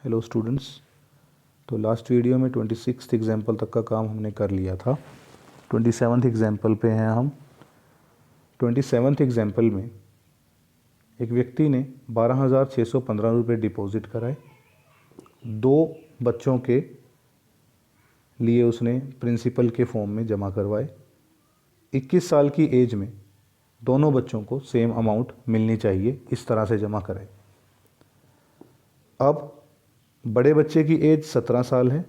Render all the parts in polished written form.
Hello students. तो last video में 26th example तक का काम हमने कर लिया था। 27th एग्जाम्पल पे हैं हम। 27th एग्जाम्पल में एक व्यक्ति ने 12,615 रुपये डिपॉजिट कराए। दो बच्चों के लिए उसने प्रिंसिपल के फॉर्म में जमा करवाए। 21 साल की एज में दोनों बच्चों को सेम अमाउंट मिलनी चाहिए, इस तरह से जमा कराए। अब बड़े बच्चे की एज 17 साल है,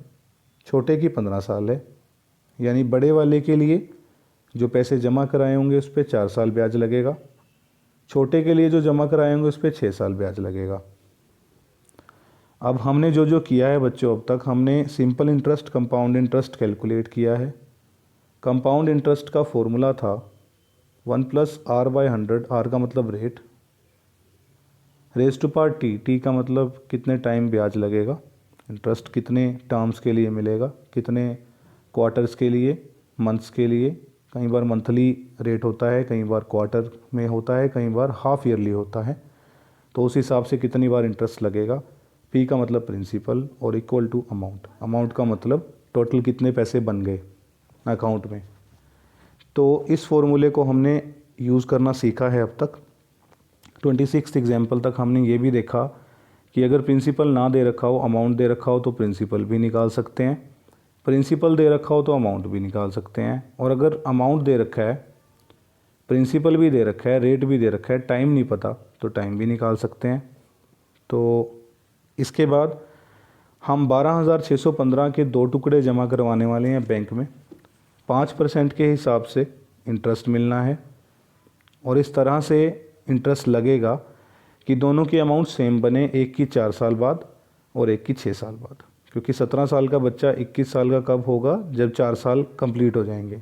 छोटे की 15 साल है, यानी बड़े वाले के लिए जो पैसे जमा कराए होंगे उस पर 4 साल ब्याज लगेगा, छोटे के लिए जो जमा कराए होंगे उस पर 6 साल ब्याज लगेगा। अब हमने जो जो किया है बच्चों, अब तक हमने simple interest, compound interest calculate किया है। कंपाउंड इंटरेस्ट का फॉर्मूला था 1+r/100, r का मतलब rate, raise to power T का मतलब कितने टाइम ब्याज लगेगा, इंटरेस्ट कितने टर्म्स के लिए मिलेगा, कितने क्वार्टर्स के लिए, मंथ्स के लिए। कई बार मंथली रेट होता है, कई बार क्वार्टर में होता है, कई बार हाफ ईयरली होता है, तो उस हिसाब से कितनी बार इंटरेस्ट लगेगा। पी का मतलब प्रिंसिपल और इक्वल टू अमाउंट, अमाउंट का मतलब टोटल कितने पैसे बन गए अकाउंट में। तो इस फॉर्मूले को हमने यूज़ करना सीखा है अब तक। 26th एग्जाम्पल तक हमने ये भी देखा कि अगर प्रिंसिपल ना दे रखा हो, अमाउंट दे रखा हो, तो प्रिंसिपल भी निकाल सकते हैं, प्रिंसिपल दे रखा हो तो अमाउंट भी निकाल सकते हैं। और अगर अमाउंट दे रखा है, प्रिंसिपल भी दे रखा है, रेट भी दे रखा है, टाइम नहीं पता तो टाइम भी निकाल सकते हैं। तो इसके बाद हम 12,615 के 2 टुकड़े जमा करवाने वाले हैं बैंक में। 5% के हिसाब से इंटरेस्ट मिलना है और इस तरह से इंटरेस्ट लगेगा कि दोनों की अमाउंट सेम बने, एक की 4 साल बाद और एक की 6 साल बाद। क्योंकि 17 साल का बच्चा 21 साल का कब होगा, जब 4 साल कंप्लीट हो जाएंगे,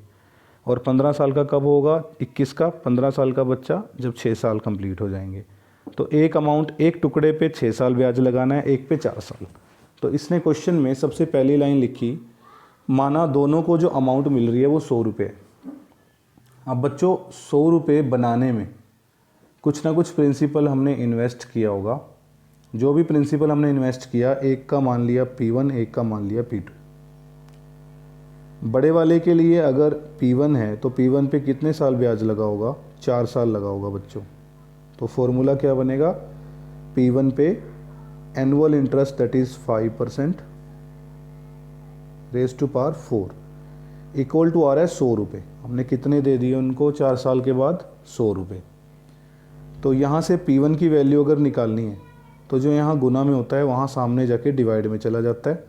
और 15 साल का कब होगा 21 का, 15 साल का बच्चा जब 6 साल कंप्लीट हो जाएंगे। तो एक अमाउंट, एक टुकड़े पे 6 साल ब्याज लगाना है, एक पे 4 साल। तो इसने क्वेश्चन में सबसे पहली लाइन लिखी, माना दोनों को जो अमाउंट मिल रही है वो 100 रुपये। अब बच्चों 100 रुपये बनाने में कुछ ना कुछ प्रिंसिपल हमने इन्वेस्ट किया होगा। जो भी प्रिंसिपल हमने इन्वेस्ट किया, एक का मान लिया P1, एक का मान लिया P2। बड़े वाले के लिए अगर P1 है तो P1 पे कितने साल ब्याज लगा होगा, 4 साल लगा होगा बच्चों। तो फॉर्मूला क्या बनेगा, P1 पे annual interest that is 5% raise to power 4 equal to आ रहा है 100 रुपये। हमने कितने दे दिए उनको 4 साल के बाद, 100 रुपये। तो यहाँ से P1 की वैल्यू अगर निकालनी है तो जो यहाँ गुना में होता है वहाँ सामने जाके डिवाइड में चला जाता है।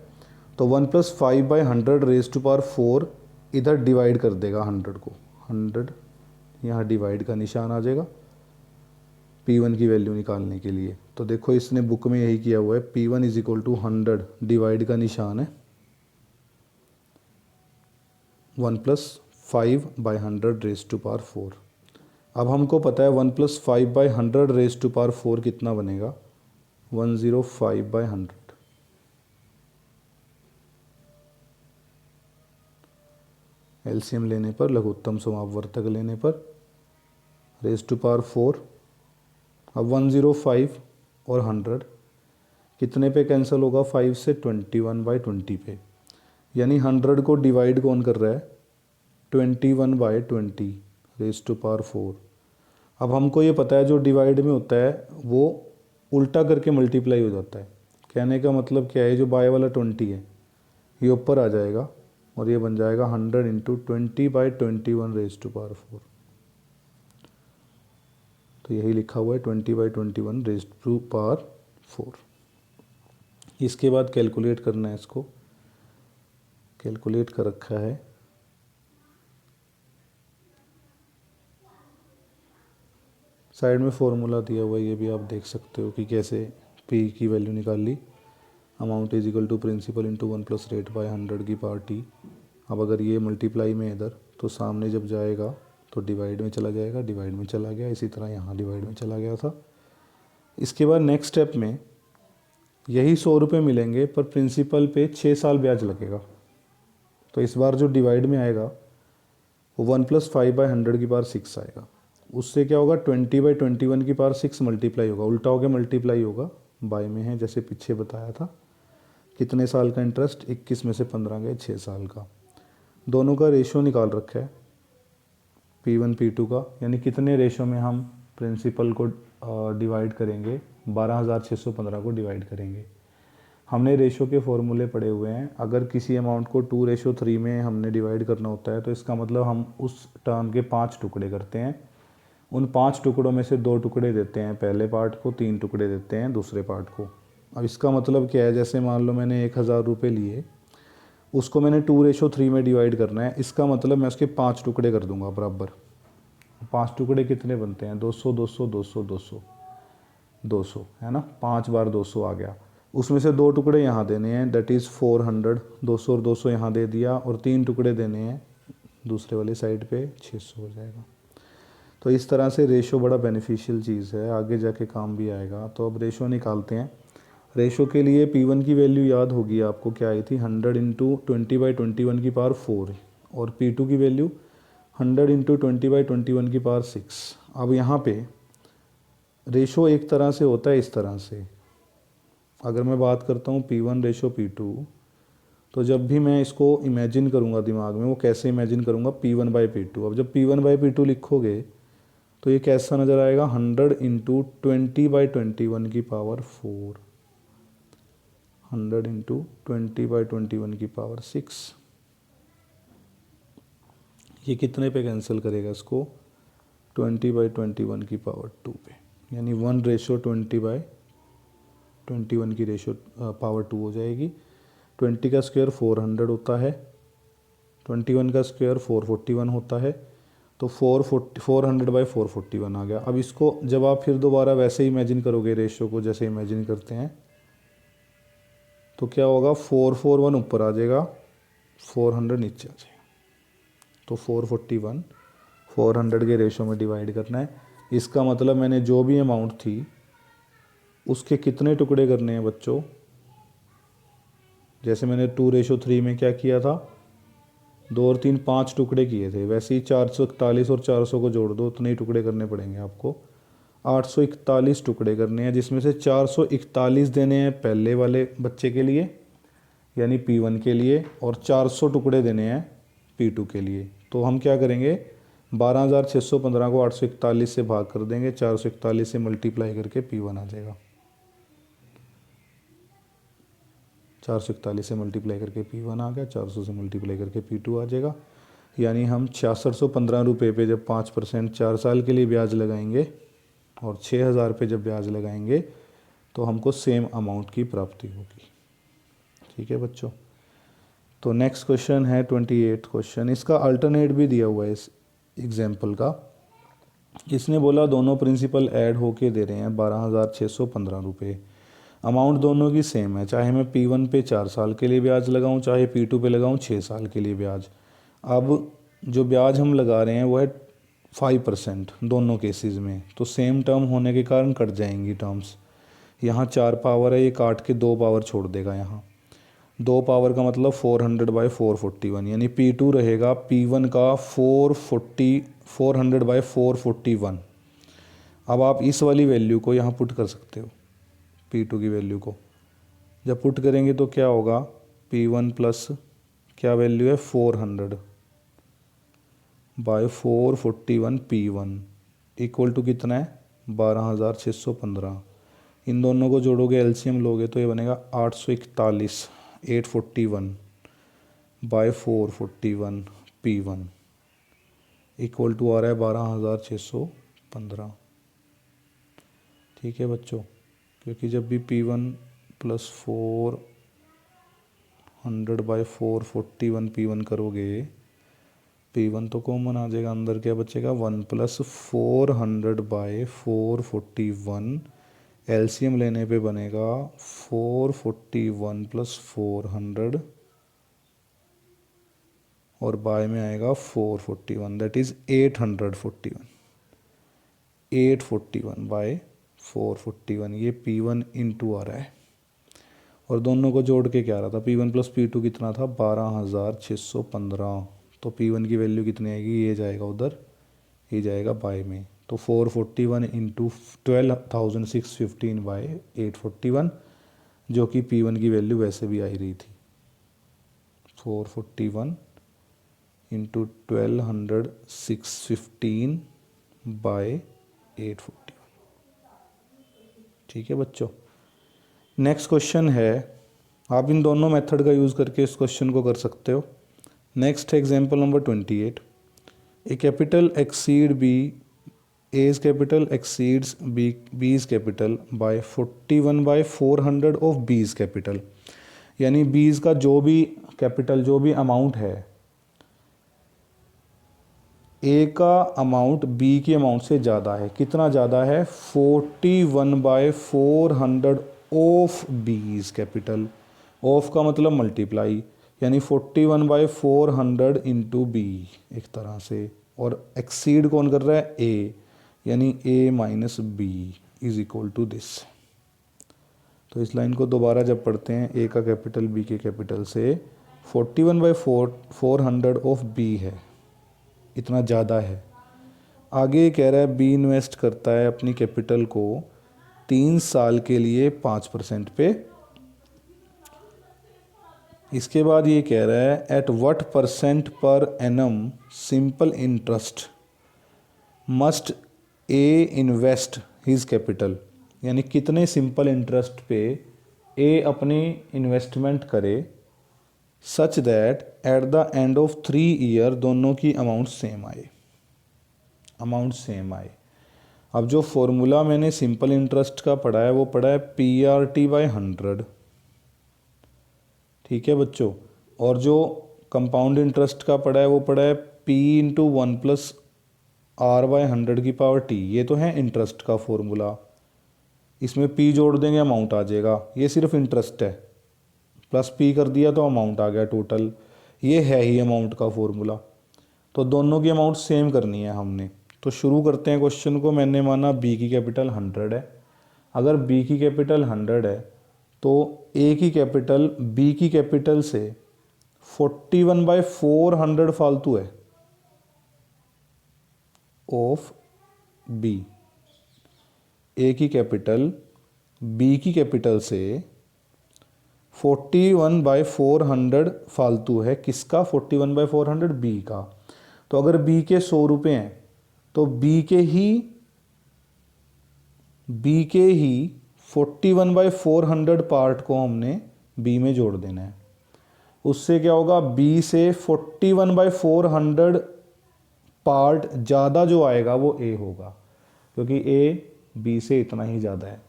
तो 1+5/100 रेज टू पावर 4 इधर डिवाइड कर देगा 100 को, 100 यहाँ डिवाइड का निशान आ जाएगा P1 की वैल्यू निकालने के लिए। तो देखो इसने बुक में यही किया हुआ है, P1 = 100, डिवाइड का निशान है 1+5/100 रेज टू पावर 4। अब हमको पता है 1+5/100 रेज टू पावर 4 कितना बनेगा, 105/100। एलसीएम लेने पर, लघुत्तम समापवर्तक लेने पर रेज टू पावर 4। अब 105 और 100 कितने पे कैंसिल होगा, 5 से, 21/20 पे। यानी 100 को डिवाइड कौन कर रहा है, 21/20 रेज टू पावर 4। अब हमको ये पता है जो डिवाइड में होता है वो उल्टा करके मल्टीप्लाई हो जाता है। कहने का मतलब क्या है, जो बाय वाला 20 है ये ऊपर आ जाएगा और ये बन जाएगा 100 × 20/21 रेज टू पावर 4। तो यही लिखा हुआ है 20/21 रेज टू पावर 4। इसके बाद कैलकुलेट करना है, इसको कैलकुलेट कर रखा है। साइड में फॉर्मूला दिया हुआ है, ये भी आप देख सकते हो कि कैसे P की वैल्यू निकाल ली। Amount is equal to principal into 1+ rate by 100 की पावर T। अब अगर ये मल्टीप्लाई में इधर, तो सामने जब जाएगा तो डिवाइड में चला जाएगा, डिवाइड में चला गया, इसी तरह यहाँ डिवाइड में चला गया था। इसके बाद नेक्स्ट स्टेप में यही 100 रुपये मिलेंगे पर प्रिंसिपल पे 6 साल ब्याज लगेगा। तो इस बार जो डिवाइड में आएगा वो 1+5/100 की पावर 6 आएगा। उससे क्या होगा, 20/21 की पावर 6 मल्टीप्लाई होगा, उल्टा होकर मल्टीप्लाई होगा, बाय में है जैसे पीछे बताया था। कितने साल का इंटरेस्ट, 21 में से 15 गए 6 साल का। दोनों का रेशो निकाल रखा है P1 P2 का, यानी कितने रेशो में हम प्रिंसिपल को डिवाइड करेंगे, 12,615 को डिवाइड करेंगे। हमने रेशो के फॉर्मूले पढ़े हुए हैं। अगर किसी अमाउंट को 2:3 में हमने डिवाइड करना होता है तो इसका मतलब हम उस टर्म के 5 टुकड़े करते हैं। उन 5 टुकड़ों में से 2 टुकड़े देते हैं पहले पार्ट को, 3 टुकड़े देते हैं दूसरे पार्ट को। अब इसका मतलब क्या है, जैसे मान लो मैंने 1,000 रुपये लिए, उसको मैंने 2:3 में डिवाइड करना है। इसका मतलब मैं उसके 5 टुकड़े कर दूंगा बराबर। 5 टुकड़े कितने बनते हैं, 200 200 200 200 200, है ना, 5 बार 200 आ गया। उसमें से 2 टुकड़े यहाँ देने हैं, दैट इज़ 400, 200 और 200 यहाँ दे दिया, और 3 टुकड़े देने हैं दूसरे वाली साइड पे, 600 हो जाएगा। तो इस तरह से रेशो बड़ा बेनिफिशियल चीज़ है, आगे जाके काम भी आएगा। तो अब रेशो निकालते हैं। रेशो के लिए P1 की वैल्यू याद होगी आपको, क्या आई थी, 100 इंटू 20/21 की पावर 4, और P2 की वैल्यू 100 इंटू 20/21 की पावर 6। अब यहाँ पे रेशो एक तरह से होता है इस तरह से। अगर मैं बात करता हूँ P1 रेशो P2, तो जब भी मैं इसको इमेजिन करूँगा दिमाग में, वो कैसे इमेजिन करूँगा, P1/P2। अब जब P1/P2 लिखोगे तो ये कैसा नज़र आएगा, 100 इंटू 20/21 की पावर 4, 100 इंटू 20/21 की पावर 6। ये कितने पे कैंसिल करेगा इसको, 20/21 की पावर 2 पे, यानी 1:20/21 की रेशो पावर 2 हो जाएगी। 20 का स्क्वायर 400 होता है, 21 का स्क्वायर 441 होता है, तो 400/441 आ गया। अब इसको जब आप फिर दोबारा वैसे ही इमेजिन करोगे रेशो को, जैसे इमेजिन करते हैं, तो क्या होगा, 441 ऊपर आ जाएगा, 400 नीचे आ जाएगा। तो 441 400 के रेशो में डिवाइड करना है। इसका मतलब मैंने जो भी अमाउंट थी उसके कितने टुकड़े करने हैं बच्चों, जैसे मैंने 2:3 में क्या किया था, 2 और 3 5 टुकड़े किए थे, वैसे ही 441 और 400 को जोड़ दो, उतने ही टुकड़े करने पड़ेंगे आपको। 841 टुकड़े करने हैं, जिसमें से 441 देने हैं पहले वाले बच्चे के लिए यानी P1 के लिए, और 400 टुकड़े देने हैं P2 के लिए। तो हम क्या करेंगे, 12,615 को 841 से भाग कर देंगे, 441 से मल्टीप्लाई करके P1 आ जाएगा। 441 से मल्टीप्लाई करके P1 आ गया, 400 से मल्टीप्लाई करके P2 आ जाएगा। यानी हम 6615 रुपये पे जब 5% 4 साल के लिए ब्याज लगाएंगे और 6,000 पे जब ब्याज लगाएंगे तो हमको सेम अमाउंट की प्राप्ति होगी। ठीक है बच्चों। तो नेक्स्ट क्वेश्चन है 28 क्वेश्चन। इसका अल्टरनेट भी दिया हुआ है इस एग्जाम्पल का। इसने बोला दोनों प्रिंसिपल ऐड होके दे रहे हैं 12,615 रुपये। अमाउंट दोनों की सेम है, चाहे मैं P1 पे 4 साल के लिए ब्याज लगाऊं, चाहे P2 पे लगाऊं 6 साल के लिए ब्याज। अब जो ब्याज हम लगा रहे हैं वो है 5% दोनों केसेस में, तो सेम टर्म होने के कारण कट जाएंगी टर्म्स। यहाँ 4 पावर है, ये काट के 2 पावर छोड़ देगा। यहाँ 2 पावर का मतलब 400/441, यानी P2 रहेगा P1 का 400/441। अब आप इस वाली वैल्यू को यहाँ पुट कर सकते हो, P2 की वैल्यू को जब पुट करेंगे तो क्या होगा, P1 प्लस क्या वैल्यू है 400/441 P1 इक्वल टू कितना है 12,615। इन दोनों को जोड़ोगे, एलसीएम लोगे तो ये बनेगा 841 841/441 P1 इक्वल टू आ रहा है 12,615। ठीक है बच्चों, क्योंकि जब भी P1 प्लस 400/441 P1 करोगे, P1 तो कॉमन आ जाएगा, अंदर क्या बचेगा 1 प्लस 400/441, एलसीएम लेने पे बनेगा 441 प्लस 400 और बाय में आएगा 441, दैट इज़ 841/441, ये P1 इंटू आ रहा है। और दोनों को जोड़ के क्या आ रहा था, P1 प्लस P2 कितना था 12,615। तो P1 की वैल्यू कितनी आएगी, ये जाएगा उधर, ये जाएगा बाय में। तो 441 इंटू 12,615/841, जो कि P1 की वैल्यू वैसे भी आ ही रही थी। 441 इंटू 1200 615 बाय 841। ठीक है बच्चों। नेक्स्ट क्वेश्चन है, आप इन दोनों मेथड का यूज़ करके इस क्वेश्चन को कर सकते हो। Next example number 28। A capital exceed B, as capital exceeds B's capital by 41/400 of B's capital. यानी बीज का जो भी कैपिटल, जो भी अमाउंट है, ए का अमाउंट बी के अमाउंट से ज़्यादा है। कितना ज़्यादा है? 41/400 ऑफ बीज कैपिटल। ऑफ का मतलब मल्टीप्लाई, यानी 41/400 इंटू बी एक तरह से, और एक्सीड कौन कर रहा है? ए, यानी A minus B is equal to this. तो इस लाइन को दोबारा जब पढ़ते हैं, ए का कैपिटल बी के कैपिटल से 41/400 ऑफ बी है, इतना ज़्यादा है। आगे कह रहा है बी इन्वेस्ट करता है अपनी कैपिटल को 3 साल के लिए 5% पे। इसके बाद ये कह रहा है at what percent per annum simple interest must A invest his capital. यानी कितने सिंपल इंटरेस्ट पे ए अपनी इन्वेस्टमेंट करे, such that at the end of 3 year दोनों की अमाउंट सेम आए। अब जो फॉर्मूला मैंने सिंपल इंटरेस्ट का पढ़ा है वो पढ़ा है PRT/100। ठीक है बच्चों। और जो कंपाउंड इंटरेस्ट का पढ़ा है वो पढ़ा है P इंटू 1+R/100 ये तो है इंटरेस्ट का फॉर्मूला। इसमें P जोड़ देंगे अमाउंट आ जाएगा। ये सिर्फ इंटरेस्ट है, प्लस P कर दिया तो अमाउंट आ गया टोटल। ये है ही अमाउंट का फॉर्मूला। तो दोनों की अमाउंट सेम करनी है हमने। तो शुरू करते हैं क्वेश्चन को। मैंने माना B की कैपिटल 100 है। अगर B की कैपिटल 100 है तो A की कैपिटल B की कैपिटल से 41/400 फालतू है ऑफ B। A की कैपिटल B की कैपिटल से 41/400 फालतू है। किसका? 41/400 B का। तो अगर B के 100 रुपये हैं तो B के ही 41/400 पार्ट को हमने B में जोड़ देना है। उससे क्या होगा? B से 41/400 पार्ट ज़्यादा जो आएगा वो A होगा, क्योंकि A B से इतना ही ज़्यादा है।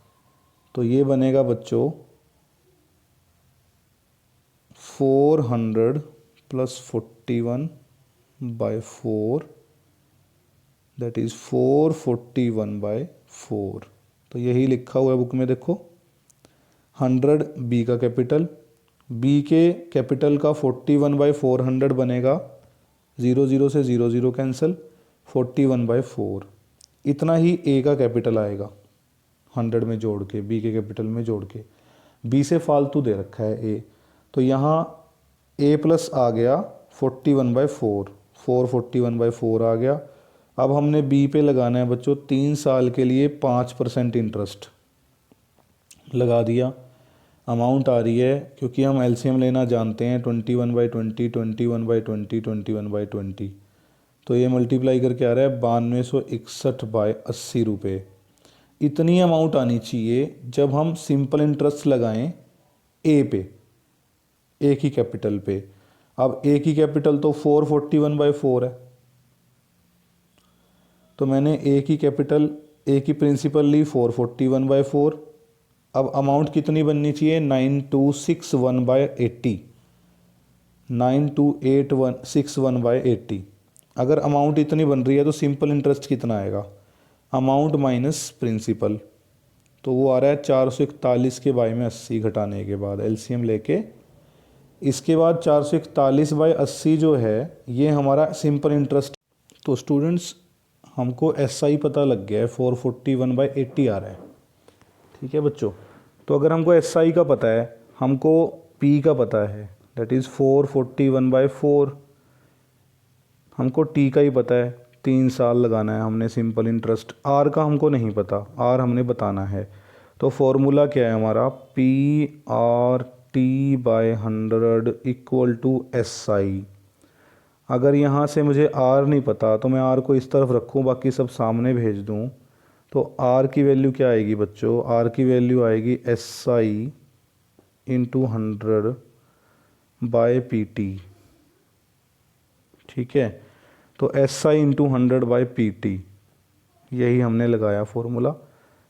तो ये बनेगा बच्चों 400 + 41/4 दैट इज़ 441/4। तो यही लिखा हुआ है बुक में, देखो। 100 B का कैपिटल, B के कैपिटल का 41/400 बनेगा, 0 0 से 0 0 कैंसिल, 41/4। इतना ही A का कैपिटल आएगा 100 में जोड़ के, B के कैपिटल में जोड़ के। B से फालतू दे रखा है A, तो यहाँ A प्लस आ गया 41/4, 441/4 आ गया। अब हमने B पे लगाना है बच्चों 3 साल के लिए 5% इंटरेस्ट। लगा दिया। अमाउंट आ रही है, क्योंकि हम LCM लेना जानते हैं, 21/20, 21/20, 21/20। तो ये मल्टीप्लाई करके आ रहा है 9261/80 रुपये। इतनी अमाउंट आनी चाहिए जब हम सिंपल इंटरेस्ट लगाएं A पे, A की कैपिटल पे। अब A की कैपिटल तो 441/4 है, तो मैंने A की कैपिटल, A की प्रिंसिपल ली 441/4। अब अमाउंट कितनी बननी चाहिए? 9261/80, 928161/80। अगर अमाउंट इतनी बन रही है तो सिंपल इंटरेस्ट कितना आएगा? अमाउंट माइनस प्रिंसिपल, तो वो आ रहा है 441 के बाई में 80 घटाने के बाद LCM लेके। इसके बाद 441/80 जो है ये हमारा सिंपल इंटरेस्ट। तो स्टूडेंट्स हमको SI पता लग गया है, 441/80 आ रहा है। ठीक है बच्चों। तो अगर हमको SI का पता है, हमको P का पता है, दैट इज़ 441/4। हमको T का ही पता है, 3 साल लगाना है हमने सिंपल इंटरेस्ट। R का हमको नहीं पता, R हमने बताना है। तो फॉर्मूला क्या है हमारा, PR/T/100 इक्वल टू SI। अगर यहाँ से मुझे R नहीं पता तो मैं R को इस तरफ रखूँ, बाकी सब सामने भेज दूँ, तो R की वैल्यू क्या आएगी बच्चों, R की वैल्यू आएगी SI इंटू 100/PT। ठीक है, तो SI इंटू 100/PT, यही हमने लगाया फॉर्मूला।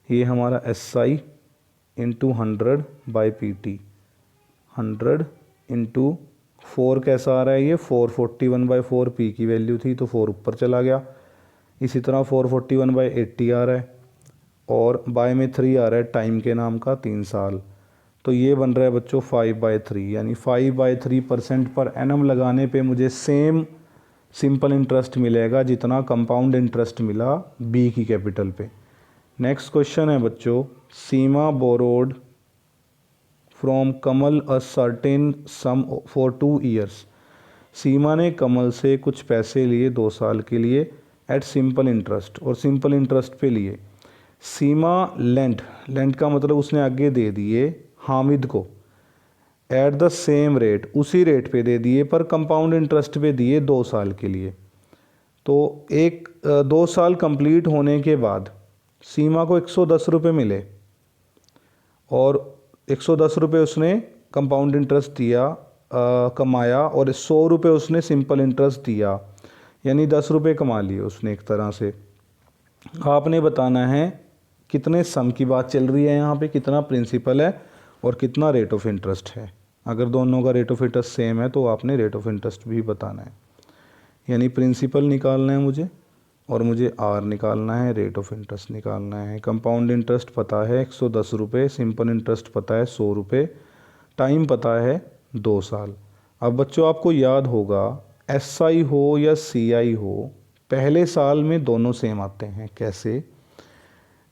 ये हमारा SI इंटू 100/PT, 100 इंटू 4 कैसा आ रहा है, ये 441/4 P की वैल्यू थी तो 4 ऊपर चला गया। इसी तरह 441/80 आ रहा है, और बाय में 3 आ रहा है टाइम के नाम का 3 साल। तो ये बन रहा है बच्चों 5/3, यानी 5/3% पर एनम लगाने पे मुझे सेम सिंपल इंटरेस्ट मिलेगा जितना कंपाउंड इंटरेस्ट मिला बी की कैपिटल पे। नेक्स्ट क्वेश्चन है बच्चों, Seema borrowed from Kamal a certain sum for 2 years. Seema ने कमल से कुछ पैसे लिए 2 साल के लिए एट सिंपल इंटरेस्ट, और सिंपल इंटरेस्ट पे लिए। सीमा लेंट का मतलब उसने आगे दे दिए हामिद को, एट द सेम रेट, उसी रेट पे दे दिए, पर कंपाउंड इंटरेस्ट पे दिए 2 साल के लिए। तो 2 साल कंप्लीट होने के बाद सीमा को 110 रुपये मिले, और 110 रुपये उसने कंपाउंड इंटरेस्ट दिया, कमाया, और 100 रुपये उसने सिंपल इंटरेस्ट दिया, यानी 10 रुपये कमा लिए उसने एक तरह से। आपने बताना है कितने सम की बात चल रही है यहाँ पे, कितना प्रिंसिपल है और कितना रेट ऑफ इंटरेस्ट है। अगर दोनों का रेट ऑफ इंटरेस्ट सेम है तो आपने रेट ऑफ इंटरेस्ट भी बताना है, यानी प्रिंसिपल निकालना है मुझे, और मुझे R निकालना है, रेट ऑफ इंटरेस्ट निकालना है। कंपाउंड इंटरेस्ट पता है 110 रुपये, सिंपल इंटरेस्ट पता है 100 रुपये, टाइम पता है 2 साल। अब बच्चों आपको याद होगा SI हो या CI हो, पहले साल में दोनों सेम आते हैं। कैसे?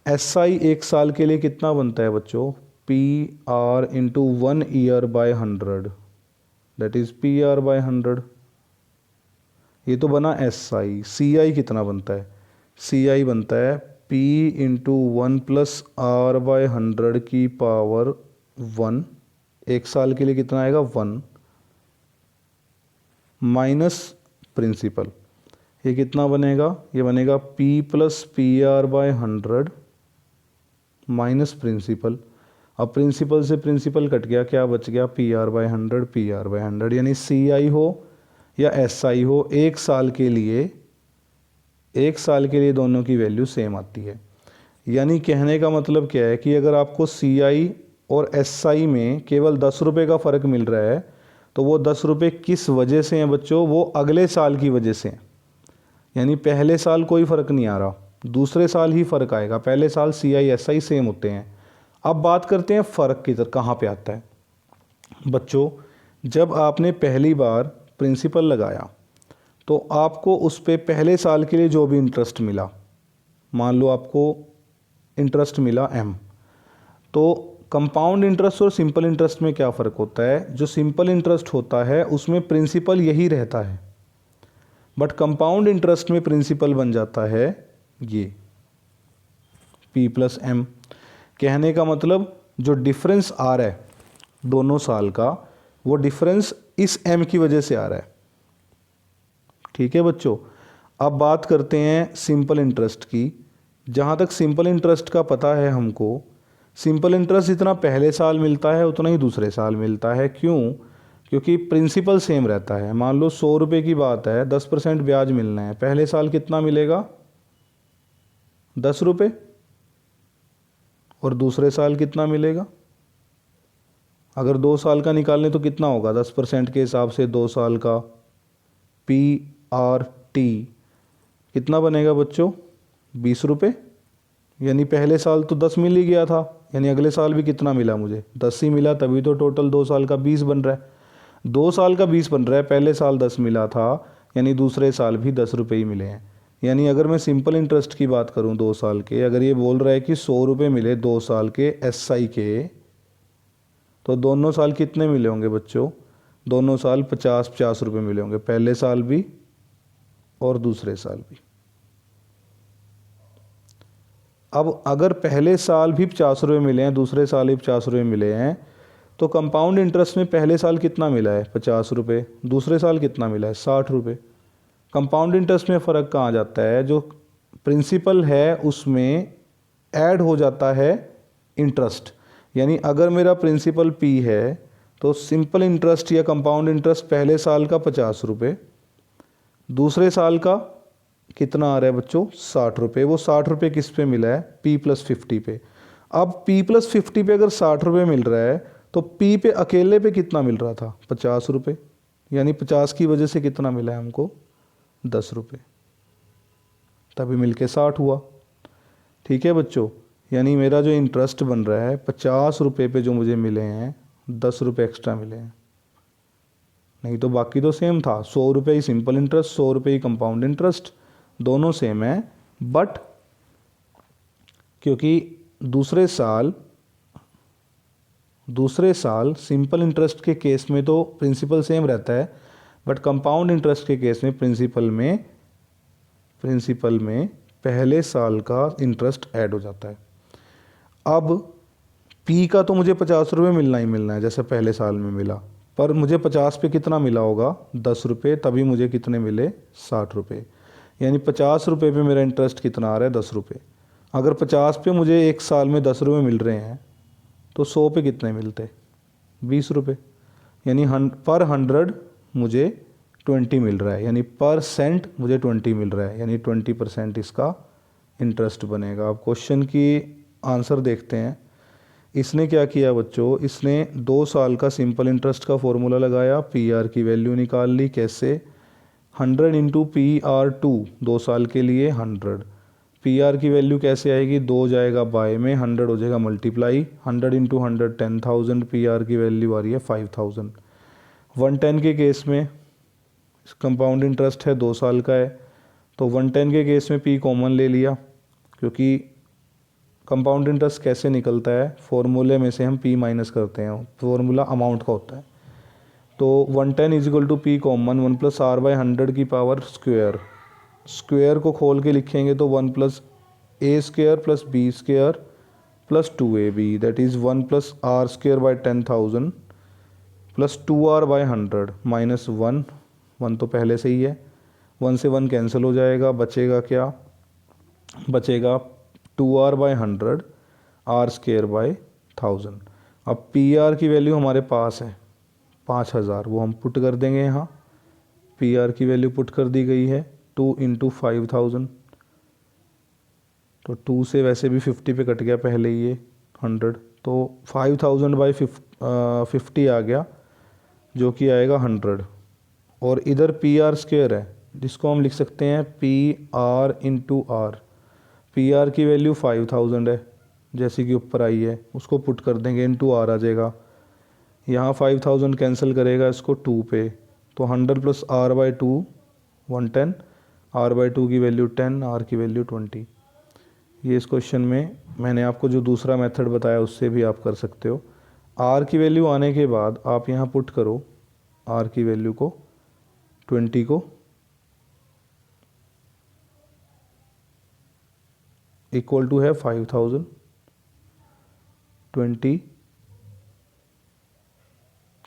SI 1 साल के लिए कितना बनता है बच्चों, PR into 1 year, that is PR/100। ये तो बना SI। CI कितना बनता है, CI बनता है P इंटू 1 प्लस R/100 की पावर 1। 1 साल के लिए कितना आएगा, 1 माइनस प्रिंसिपल। ये कितना बनेगा, ये बनेगा P plus PR/100 minus principal. अब प्रिंसिपल से प्रिंसिपल कट गया, क्या बच गया, PR/100 PR/100, यानी CI हो या SI हो, 1 साल के लिए, 1 साल के लिए दोनों की वैल्यू सेम आती है। यानी कहने का मतलब क्या है कि अगर आपको CI और SI में केवल 10 रुपये का फ़र्क मिल रहा है, तो वो 10 रुपये किस वजह से हैं बच्चों, वो अगले साल की वजह से हैं। यानी पहले साल कोई फ़र्क नहीं आ रहा, दूसरे साल ही फ़र्क आएगा, पहले साल CI SI सेम होते हैं। अब बात करते हैं फ़र्क किधर कहाँ पे आता है। बच्चों जब आपने पहली बार प्रिंसिपल लगाया तो आपको उस पे पहले साल के लिए जो भी इंटरेस्ट मिला, मान लो आपको इंटरेस्ट मिला M, तो कंपाउंड इंटरेस्ट और सिंपल इंटरेस्ट में क्या फ़र्क होता है, जो सिंपल इंटरेस्ट होता है उसमें प्रिंसिपल यही रहता है, बट कंपाउंड इंटरेस्ट में प्रिंसिपल बन जाता है ये P प्लस M। कहने का मतलब जो डिफरेंस आ रहा है दोनों साल का, वो डिफरेंस इस M की वजह से आ रहा है। ठीक है बच्चों, अब बात करते हैं सिंपल इंटरेस्ट की। जहाँ तक सिंपल इंटरेस्ट का पता है हमको, सिंपल इंटरेस्ट जितना पहले साल मिलता है उतना ही दूसरे साल मिलता है। क्यों? क्योंकि प्रिंसिपल सेम रहता है। मान लो 100 रुपये की बात है, 10% ब्याज मिलना है, पहले साल कितना मिलेगा, 10 रुपये, और दूसरे साल कितना मिलेगा, अगर 2 साल का निकालें तो कितना होगा, 10% के हिसाब से 2 साल का PRT कितना बनेगा बच्चों, 20 रुपये। यानी पहले साल तो 10 मिल ही गया था, यानी अगले साल भी कितना मिला मुझे, 10 ही मिला, तभी तो टोटल 2 साल का 20 बन रहा है। 2 साल का 20 बन रहा है, पहले साल 10 मिला था, यानी दूसरे साल भी 10 रुपये ही मिले हैं। यानी अगर मैं सिंपल इंटरेस्ट की बात करूं 2 साल के, अगर ये बोल रहा है कि 100 रुपये मिले 2 साल के SI के, तो दोनों साल कितने मिले होंगे बच्चों, दोनों साल 50-50 रुपये मिले होंगे, पहले साल भी और दूसरे साल भी। अब अगर पहले साल भी 50 रुपये मिले हैं, दूसरे साल भी 50 रुपये मिले हैं, तो कंपाउंड इंटरेस्ट में पहले साल कितना मिला है 50 रुपये, दूसरे साल कितना मिला है 60 रुपये। कंपाउंड इंटरेस्ट में फ़र्क कहाँ जाता है, जो प्रिंसिपल है उसमें ऐड हो जाता है इंटरेस्ट। यानी अगर मेरा प्रिंसिपल P है तो सिंपल इंटरेस्ट या कंपाउंड इंटरेस्ट पहले साल का 50 रुपये, दूसरे साल का कितना आ रहा है बच्चों 60 रुपये। वो 60 रुपये किस पे मिला है P+50 पे। अब P+50 पे अगर 60 रुपये मिल रहा है तो P पे अकेले पे कितना मिल रहा था 50 रुपये, यानी 50 की वजह से कितना मिला है हमको 10 रुपये, तभी मिलके 60 हुआ। ठीक है बच्चों, यानी मेरा जो इंटरेस्ट बन रहा है 50 रुपये पे जो मुझे मिले हैं 10 रुपये एक्स्ट्रा मिले हैं, नहीं तो बाकी तो सेम था। 100 रुपये ही सिंपल इंटरेस्ट, 100 रुपये ही कंपाउंड इंटरेस्ट, दोनों सेम है। बट क्योंकि दूसरे साल सिंपल इंटरेस्ट के केस में तो प्रिंसिपल सेम रहता है, बट कंपाउंड इंटरेस्ट के केस में प्रिंसिपल में पहले साल का इंटरेस्ट ऐड हो जाता है। अब P का तो मुझे 50 रुपये मिलना ही मिलना है जैसे पहले साल में मिला, पर मुझे 50 पे कितना मिला होगा 10 रुपये, तभी मुझे कितने मिले 60 रुपये। यानी 50 रुपये पे मेरा इंटरेस्ट कितना आ रहा है 10 रुपये। अगर 50 पे मुझे एक साल में 10 रुपये मिल रहे हैं तो 100 पे कितने मिलते 20 रुपये। यानी पर 100 मुझे 20 मिल रहा है, यानी पर सेंट मुझे 20 मिल रहा है, यानी 20% इसका इंटरेस्ट बनेगा। अब क्वेश्चन की आंसर देखते हैं। इसने क्या किया बच्चों, इसने 2 साल का सिंपल इंटरेस्ट का फॉर्मूला लगाया, PR की वैल्यू निकाल ली। कैसे, 100 इंटू PR2, 2 साल के लिए 100। PR की वैल्यू कैसे आएगी, 2 जाएगा बाय में, 100 हो जाएगा मल्टीप्लाई, 100 इंटू 100 10,000, PR की वैल्यू आ रही है 5,000। 110 के केस में कंपाउंड इंटरेस्ट है 2 साल का है, तो 110 के केस में P कॉमन ले लिया, क्योंकि कंपाउंड इंटरेस्ट कैसे निकलता है, फॉर्मूले में से हम P माइनस करते हैं, फॉर्मूला अमाउंट का होता है। तो 110 is equal to P common 1 plus R by 100 की पावर स्क्वेयर को खोल के लिखेंगे तो 1 plus A square plus B square plus 2AB, that is 1 plus R square by 10,000 plus 2R by 100 minus 1 तो पहले से ही है, 1 से 1 कैंसिल हो जाएगा, बचेगा क्या, बचेगा 2R by 100 R square by 1000। अब PR की वैल्यू हमारे पास है 5000, वो हम पुट कर देंगे यहाँ। PR की वैल्यू पुट कर दी गई है 2 इंटू 5000, तो 2 से वैसे भी 50 पे कट गया पहले ही ये 100, तो 5000 बाई 50 आ गया, जो कि आएगा 100। और इधर PR स्क्वेयर है, जिसको हम लिख सकते हैं PR इंटू R। PR की वैल्यू 5000 है जैसे कि ऊपर आई है, उसको पुट कर देंगे, इंटू R आ जाएगा। यहाँ 5000 कैंसिल करेगा इसको 2 पे, तो 100 plus R by 2 110, R by 2 की वैल्यू 10, R की वैल्यू 20। ये इस क्वेश्चन में मैंने आपको जो दूसरा मेथड बताया उससे भी आप कर सकते हो। R की वैल्यू आने के बाद आप यहाँ पुट करो R की वैल्यू को 20 को इक्वल टू है 5000, 20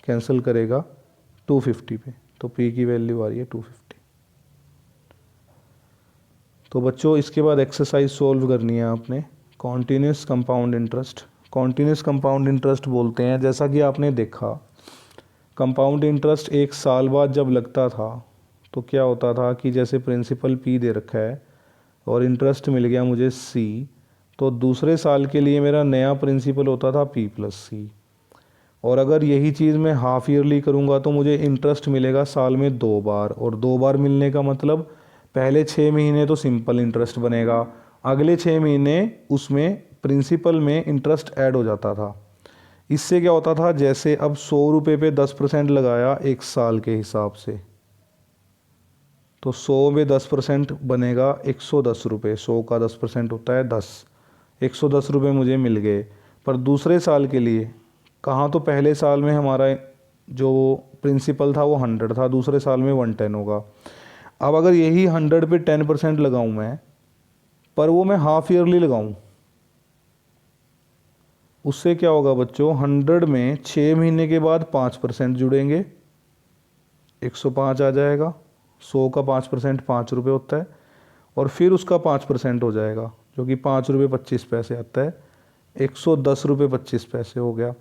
कैंसिल करेगा 250 पे, तो P की वैल्यू आ रही है 250। तो बच्चों इसके बाद एक्सरसाइज सोल्व करनी है आपने। Continuous compound interest, continuous compound interest बोलते हैं, जैसा कि आपने देखा कंपाउंड इंटरेस्ट एक साल बाद जब लगता था तो क्या होता था कि जैसे प्रिंसिपल P दे रखा है और इंटरेस्ट मिल गया मुझे C, तो दूसरे साल के लिए मेरा नया प्रिंसिपल होता था P+C। और अगर यही चीज़ मैं हाफ ईयरली करूँगा तो मुझे इंटरेस्ट मिलेगा साल में 2 बार, और 2 बार मिलने का मतलब पहले 6 महीने तो सिंपल इंटरेस्ट बनेगा, अगले 6 महीने उसमें प्रिंसिपल में इंटरेस्ट ऐड हो जाता था। इससे क्या होता था, जैसे अब 100 रुपये पे 10% लगाया एक साल के हिसाब से, तो 100 में 10% बनेगा 110 रुपये, 100 का 10% होता है 10, 110 रुपये मुझे मिल गए। पर दूसरे साल के लिए कहाँ, तो पहले साल में हमारा जो प्रिंसिपल था वो 100 था, दूसरे साल में 110 होगा। अब अगर यही 100 पे 10% लगाऊं मैं, पर वो मैं हाफ ईयरली लगाऊं, उससे क्या होगा बच्चों, 100 में 6 महीने के बाद 5% जुड़ेंगे, 105 आ जाएगा। 100 का 5% 5 रुपये होता है, और फिर उसका 5% हो जाएगा जो कि 5 रुपये 25 पैसे आता है, 110 रुपये 25 पैसे हो गया।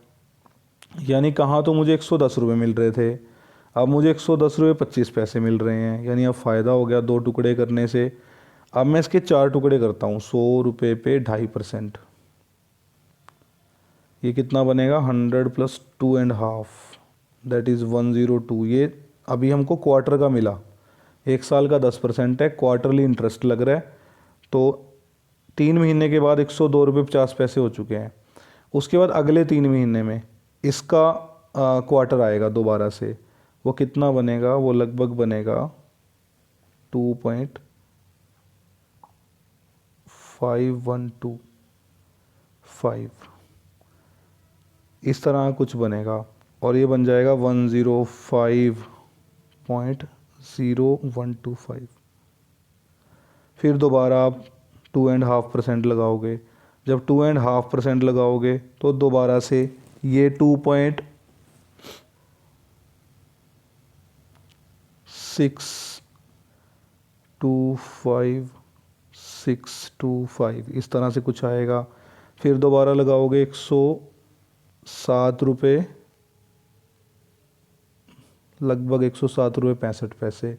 यानी कहाँ तो मुझे 110 रुपये मिल रहे थे, अब मुझे 110 रुपये 25 पैसे मिल रहे हैं। यानी अब फ़ायदा हो गया 2 टुकड़े करने से। अब मैं इसके 4 टुकड़े करता हूँ, 100 रुपये पे 2.5%, ये कितना बनेगा, 100 + 2.5 दैट इज़ 102। ये अभी हमको क्वार्टर का मिला, 1 साल का 10% है, क्वार्टरली इंटरेस्ट लग रहा है। तो 3 महीने के बाद 102 रुपये 50 पैसे हो चुके हैं। उसके बाद अगले 3 महीने में इसका क्वार्टर आएगा दोबारा से, वो कितना बनेगा, वो लगभग बनेगा 2.5125, इस तरह कुछ बनेगा, और ये बन जाएगा 105.0125। फिर दोबारा आप 2.5% लगाओगे। जब 2.5% लगाओगे तो दोबारा से ये 2.625 इस तरह से कुछ आएगा। फिर दोबारा लगाओगे 107 रुपये, लगभग 107 रुपये 65 पैसे।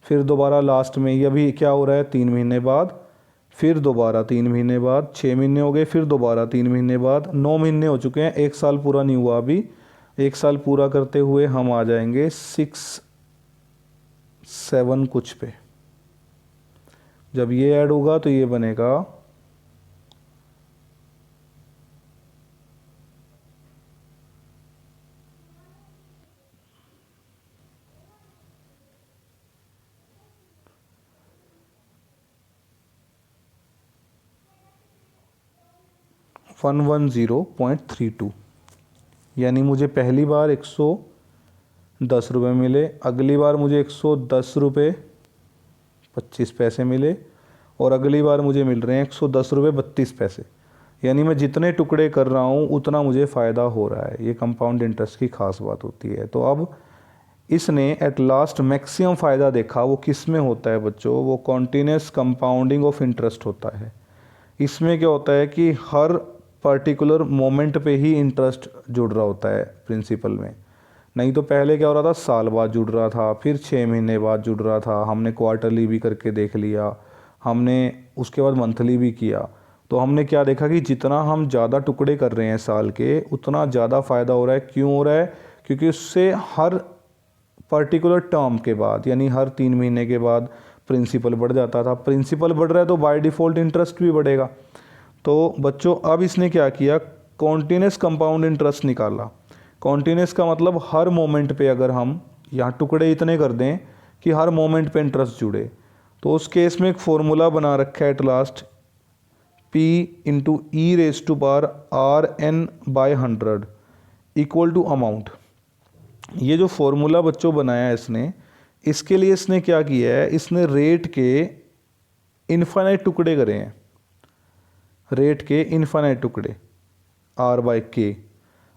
फिर दोबारा लास्ट में, ये अभी क्या हो रहा है, 3 महीने बाद, फिर दोबारा 3 महीने बाद, 6 महीने हो गए, फिर दोबारा 3 महीने बाद, 9 महीने हो चुके हैं, 1 साल पूरा नहीं हुआ अभी। 1 साल पूरा करते हुए हम आ जाएंगे 67 कुछ पे। जब ये ऐड होगा तो ये बनेगा 110.32। यानी मुझे पहली बार 110 रुपये मिले, अगली बार मुझे 110 रुपये 25 पैसे मिले, और अगली बार मुझे मिल रहे हैं 110 रुपये 32 पैसे। यानी मैं जितने टुकड़े कर रहा हूँ उतना मुझे फ़ायदा हो रहा है। ये कंपाउंड इंटरेस्ट की ख़ास बात होती है। तो अब इसने एट लास्ट मैक्सिमम फ़ायदा देखा, वो किस में होता है बच्चों, वो कॉन्टीन्यूस कंपाउंडिंग ऑफ इंटरेस्ट होता है। इसमें क्या होता है कि हर पर्टिकुलर मोमेंट पे ही इंटरेस्ट जुड़ रहा होता है प्रिंसिपल में। नहीं तो पहले क्या हो रहा था, साल बाद जुड़ रहा था, फिर 6 महीने बाद जुड़ रहा था, हमने क्वार्टरली भी करके देख लिया, हमने उसके बाद मंथली भी किया। तो हमने क्या देखा कि जितना हम ज़्यादा टुकड़े कर रहे हैं साल के, उतना ज़्यादा फ़ायदा हो रहा है। क्यों हो रहा है, क्योंकि उससे हर पर्टिकुलर टर्म के बाद, यानी हर 3 महीने के बाद प्रिंसिपल बढ़ जाता था। प्रिंसिपल बढ़ रहा है तो बाय डिफ़ॉल्ट इंटरेस्ट भी बढ़ेगा। तो बच्चों अब इसने क्या किया, कॉन्टीन्यूस कंपाउंड इंटरेस्ट निकाला। कॉन्टीन्यूस का मतलब हर मोमेंट पे अगर हम यहाँ टुकड़े इतने कर दें कि हर मोमेंट पे इंटरेस्ट जुड़े, तो उस केस में एक फॉर्मूला बना रखा है at last, P × e⁻⁴n/100 equal to amount. ये जो फॉर्मूला बच्चों बनाया है इसने, इसके लिए इसने क्या किया है, इसने रेट के इनफाइनाइट टुकड़े करे हैं, रेट के इनफाइनाइट टुकड़े R/K।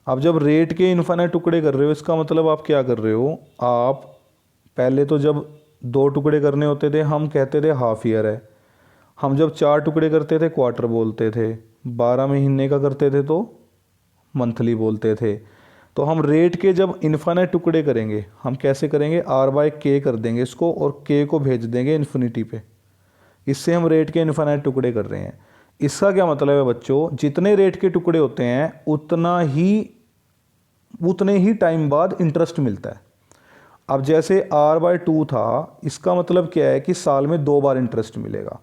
अब जब रेट के इनफाइनाइट टुकड़े कर रहे हो, इसका मतलब आप क्या कर रहे हो, आप पहले तो जब 2 टुकड़े करने होते थे हम कहते थे हाफ ईयर है, हम जब 4 टुकड़े करते थे क्वार्टर बोलते थे, 12 महीने का करते थे तो मंथली बोलते थे। तो हम रेट के जब इनफाइनाइट टुकड़े करेंगे, हम कैसे करेंगे, R/K कर देंगे इसको, और K को भेज देंगे इन्फिनिटी पे। इससे हम रेट के इनफाइनाइट टुकड़े कर रहे हैं। इसका क्या मतलब है बच्चों, जितने रेट के टुकड़े होते हैं उतने ही टाइम बाद इंटरेस्ट मिलता है। अब जैसे R/2 था, इसका मतलब क्या है कि साल में 2 बार इंटरेस्ट मिलेगा।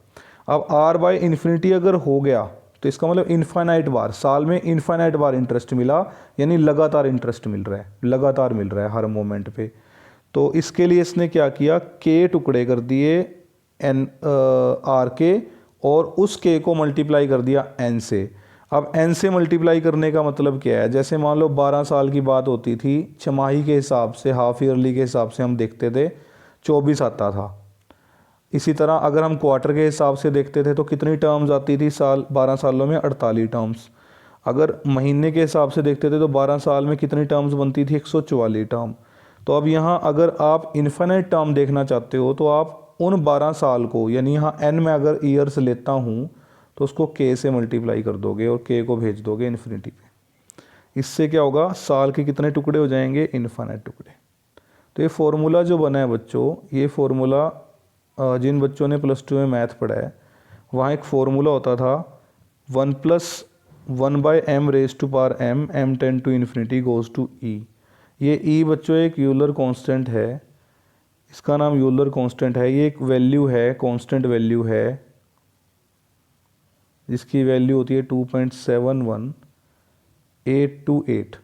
अब R/∞ अगर हो गया तो इसका मतलब इनफाइनाइट बार, साल में इनफाइनाइट बार इंटरेस्ट मिला, यानी लगातार इंटरेस्ट मिल रहा है, लगातार मिल रहा है हर मोमेंट पे। तो इसके लिए इसने क्या किया, K टुकड़े कर दिए R के, और उस K को मल्टीप्लाई कर दिया N से। अब N से मल्टीप्लाई करने का मतलब क्या है, जैसे मान लो 12 साल की बात होती थी, छमाही के हिसाब से, हाफ ईयरली के हिसाब से हम देखते थे 24 आता था। इसी तरह अगर हम क्वार्टर के हिसाब से देखते थे तो कितनी टर्म्स आती थी, 12 सालों में 48 टर्म्स। अगर महीने के हिसाब से देखते थे तो 12 साल में कितनी टर्म्स बनती थी, 144 टर्म। तो अब यहाँ अगर आप इन्फिनिट टर्म देखना चाहते हो तो आप उन 12 साल को, यानी यहाँ n में अगर ईयर्स लेता हूँ तो उसको k से मल्टीप्लाई कर दोगे और k को भेज दोगे इन्फिनिटी पे। इससे क्या होगा, साल के कितने टुकड़े हो जाएंगे, इन्फिनिट टुकड़े। तो ये फार्मूला जो बना है बच्चों, ये फार्मूला जिन बच्चों ने +2 में मैथ पढ़ा है वहाँ एक फार्मूला होता था 1+1/m⁻m m tend to infinity goes to e। ये e बच्चों एक यूलर कांस्टेंट है, इसका नाम यूलर कांस्टेंट है। ये एक वैल्यू है, कांस्टेंट वैल्यू है जिसकी वैल्यू होती है 2.71828।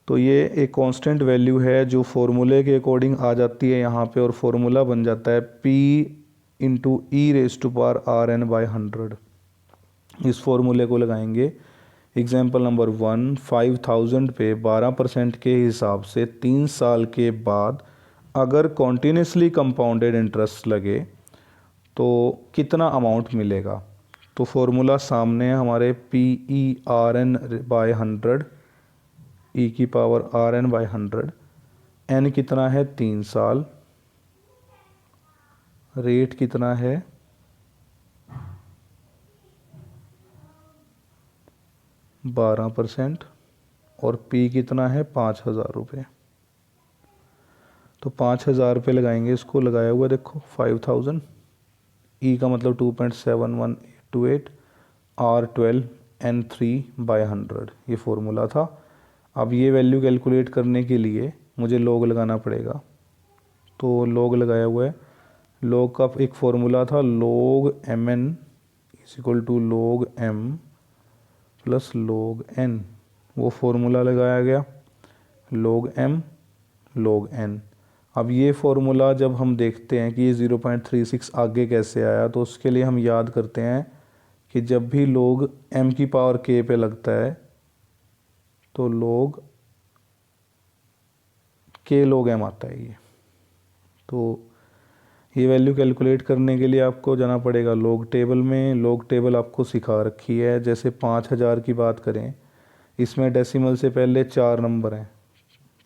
तो ये एक कांस्टेंट वैल्यू है जो फॉर्मूले के अकॉर्डिंग आ जाती है यहाँ पे, और फॉर्मूला बन जाता है p इंटू e⁻r(n/100)। इस फॉर्मूले को लगाएंगे। एग्जाम्पल नंबर 1, 5000 पे 12% के हिसाब से 3 साल के बाद अगर कॉन्टीन्यूसली कंपाउंडेड इंटरेस्ट लगे तो कितना अमाउंट मिलेगा। तो फॉर्मूला सामने है हमारे, PERN/100, e⁻r(n/100), n कितना है 3 साल, रेट कितना है 12%, और p कितना है 5000 रुपये। तो 5000 रुपये लगाएंगे, इसको लगाया हुआ देखो 5000, e का मतलब 2.71828, r12, n3/100, ये फॉर्मूला था। अब ये वैल्यू कैलकुलेट करने के लिए मुझे log लगाना पड़ेगा, तो log लगाया हुआ है। log का एक फॉर्मूला था log mn = log m plus log n, वो फॉर्मूला लगाया गया log m log n। अब ये फॉर्मूला जब हम देखते हैं कि ये 0.36 आगे कैसे आया, तो उसके लिए हम याद करते हैं कि जब भी log m की पावर k पे लगता है तो log k log m आता है ये। तो ये वैल्यू कैलकुलेट करने के लिए आपको जाना पड़ेगा log टेबल में। log टेबल आपको सिखा रखी है। जैसे 5000 की बात करें, इसमें डेसिमल से पहले 4 नंबर हैं।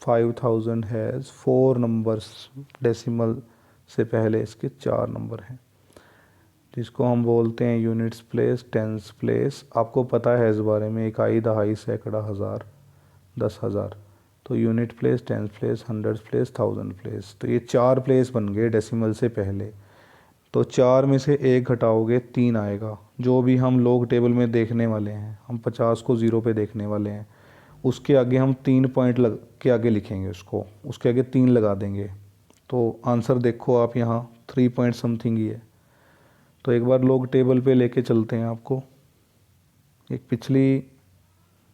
5000 हैज़ 4 नंबर्स, डेसिमल से पहले इसके 4 नंबर हैं, जिसको हम बोलते हैं यूनिट्स प्लेस, टेंस प्लेस। आपको पता है इस बारे में, इकाई, दहाई, सैकड़ा, हज़ार, 10,000। तो unit place, tens place, hundred place, thousand place. तो ये 4 प्लेस बन गए डेसिमल से पहले। तो 4 में से 1 घटाओगे 3 आएगा। जो भी हम log टेबल में देखने वाले हैं, हम 50 को 0 पे देखने वाले हैं, उसके आगे हम 3 पॉइंट के आगे लिखेंगे, उसके आगे 3 लगा देंगे। तो आंसर देखो आप यहाँ 3 पॉइंट समथिंग ही है। तो एक बार log टेबल पे लेके चलते हैं आपको। एक पिछली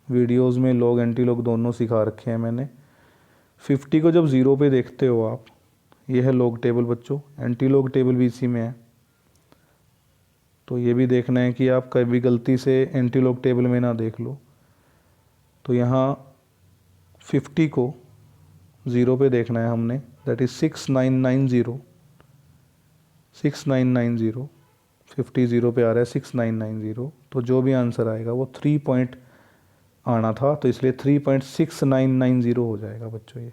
वीडियोस में log एंटी log दोनों सिखा रखे हैं मैंने। 50 को जब 0 पे देखते हो आप, ये है log टेबल बच्चों, एंटी log टेबल भी इसी में है। तो ये भी देखना है कि आप कभी गलती से एंटी log टेबल में ना देख लो। तो यहाँ 50 को 0 पे देखना है हमने, दैट इज़ 6990, 6990। 50 0 पे आ रहा है 6990। तो जो भी आंसर आएगा वो 3 पॉइंट आना था, तो इसलिए 3.6990 हो जाएगा बच्चों ये,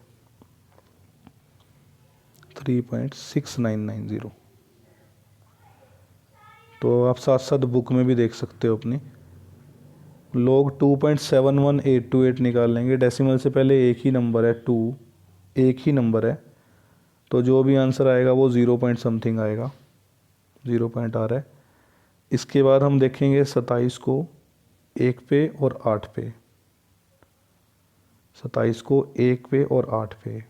3.6990। तो आप साथ साथ बुक में भी देख सकते हो अपनी। लोग 2.71828 निकाल लेंगे। डेसिमल से पहले एक ही नंबर है, 2 एक ही नंबर है, तो जो भी आंसर आएगा वो 0 पॉइंट समथिंग आएगा, 0 पॉइंट आ रहा है। इसके बाद हम देखेंगे 27 को 1 पे और 8 पे, 27 को 1 पे और 8 पे।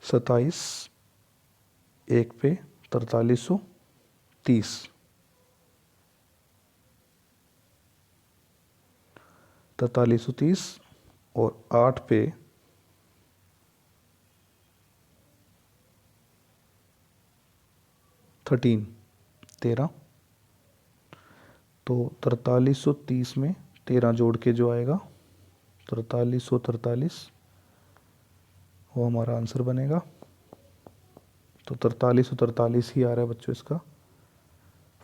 सताईस 1 पे 4330, 4330 और 8 पे 13। तो 4330 में 13 जोड़ के जो आएगा 4343, वो हमारा आंसर बनेगा। तो 43 ही आ रहा है बच्चों इसका।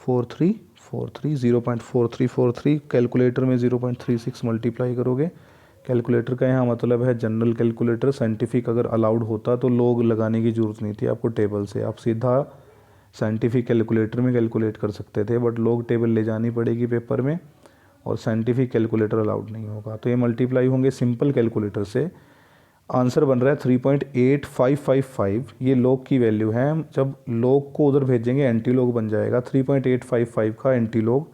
4343 0.4343 कैलकुलेटर में 0.36 मल्टीप्लाई करोगे। कैलकुलेटर का यहाँ मतलब है जनरल कैलकुलेटर, साइंटिफिक अगर अलाउड होता तो लोग लगाने की ज़रूरत नहीं थी आपको टेबल से, आप सीधा साइंटिफिक कैलकुलेटर में कैलकुलेट कर सकते थे, बट लोग टेबल ले जानी पड़ेगी पेपर में और साइंटिफिक कैलकुलेटर अलाउड नहीं होगा। तो ये मल्टीप्लाई होंगे सिंपल कैलकुलेटर से। आंसर बन रहा है 3.8555। ये लॉग की वैल्यू है, जब लॉग को उधर भेजेंगे एंटी लॉग बन जाएगा 3.855 का एंटी लॉग।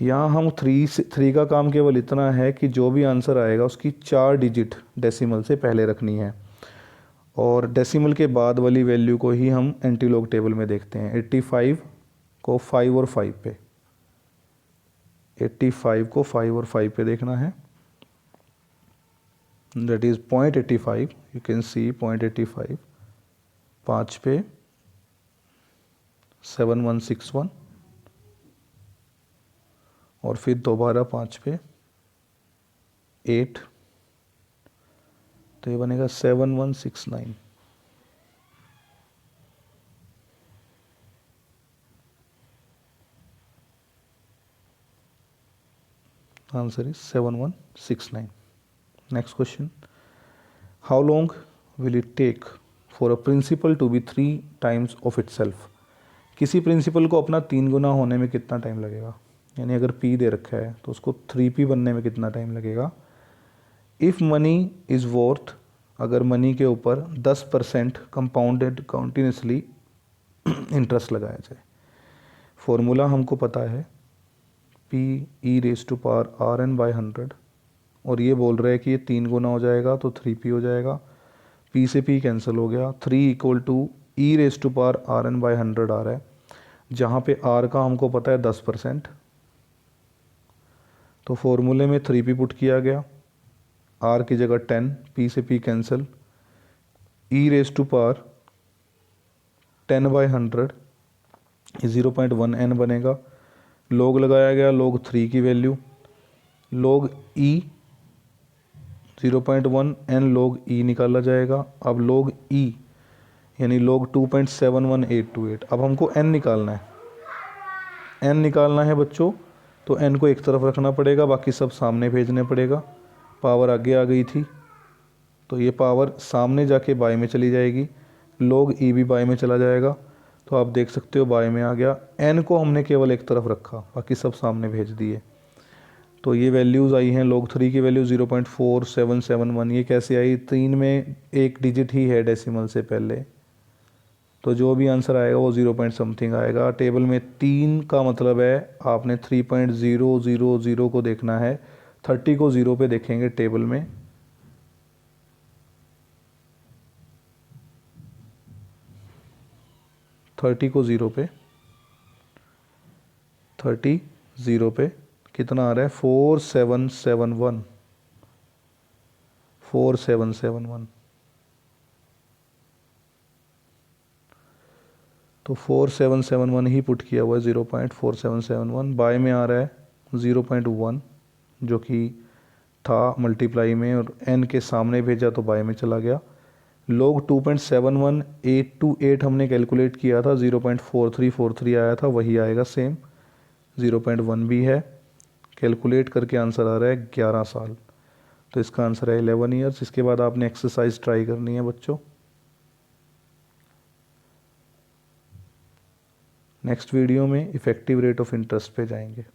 यहाँ हम थ्री का काम केवल इतना है कि जो भी आंसर आएगा उसकी 4 डिजिट डेसिमल से पहले रखनी है, और डेसिमल के बाद वाली वैल्यू को ही हम एंटी लॉग टेबल में देखते हैं। 85 को 5 और 5 पे, 85 को 5 और 5 पे देखना है, that is 0.85, you can see 0.85, 5 पे 7161 और फिर दोबारा 5 पे 8, तो ये बनेगा 7169। Answer is 7169। Next question, how long will it take for a principal to be 3 times of itself. किसी प्रिंसिपल को अपना 3 गुना होने में कितना टाइम लगेगा, यानी अगर P दे रखा है तो उसको 3P बनने में कितना टाइम लगेगा। इफ़ मनी इज़ वर्थ, अगर मनी के ऊपर 10% कंपाउंडेड कंटिन्यूसली इंटरेस्ट लगाया जाए। फॉर्मूला हमको पता है P e⁻⁴ और ये बोल रहा है कि ये 3 गुना हो जाएगा तो 3P हो जाएगा। P से P कैंसिल हो गया, 3 = e⁻⁴ आ रहा है, जहाँ पे R का हमको पता है 10%, तो फॉर्मूले में 3P पुट किया गया, R की जगह 10, P से P कैंसिल, e⁻⁴ 10/100 0.1n बनेगा। log लगाया गया, log 3 की value, log e 0.1 n log e निकाला जाएगा। अब log e यानी log 2.71828। अब हमको n निकालना है, n निकालना है बच्चों, तो n को एक तरफ रखना पड़ेगा, बाकी सब सामने भेजने पड़ेगा। पावर आगे आ गई थी तो ये पावर सामने जाके बाय में चली जाएगी, log e भी बाय में चला जाएगा, तो आप देख सकते हो बाय में आ गया। n को हमने केवल एक तरफ रखा, बाकी सब सामने भेज दिए, तो ये वैल्यूज़ आई हैं। log 3 की वैल्यू 0.4771। ये कैसे आई, 3 में एक डिजिट ही है डेसिमल से पहले, तो जो भी आंसर आएगा वो 0 पॉइंट समथिंग आएगा। टेबल में 3 का मतलब है आपने 3.000 को देखना है, 30 को 0 पे देखेंगे टेबल में, थर्टी को 0 पे, 30 0 पे कितना आ रहा है 4771, 4771, तो 4771 ही पुट किया हुआ है, 0.4771। बाय में आ रहा है 0.1 जो कि था मल्टीप्लाई में, और n के सामने भेजा तो बाय में चला गया। log 2.71828 हमने कैलकुलेट किया था, 0.4343 आया था, वही आएगा सेम, 0.1 भी है। कैलकुलेट करके आंसर आ रहा है 11 साल, तो इसका आंसर है 11 ईयर्स। इसके बाद आपने एक्सरसाइज ट्राई करनी है बच्चों। नेक्स्ट वीडियो में इफ़ेक्टिव रेट ऑफ इंटरेस्ट पे जाएंगे।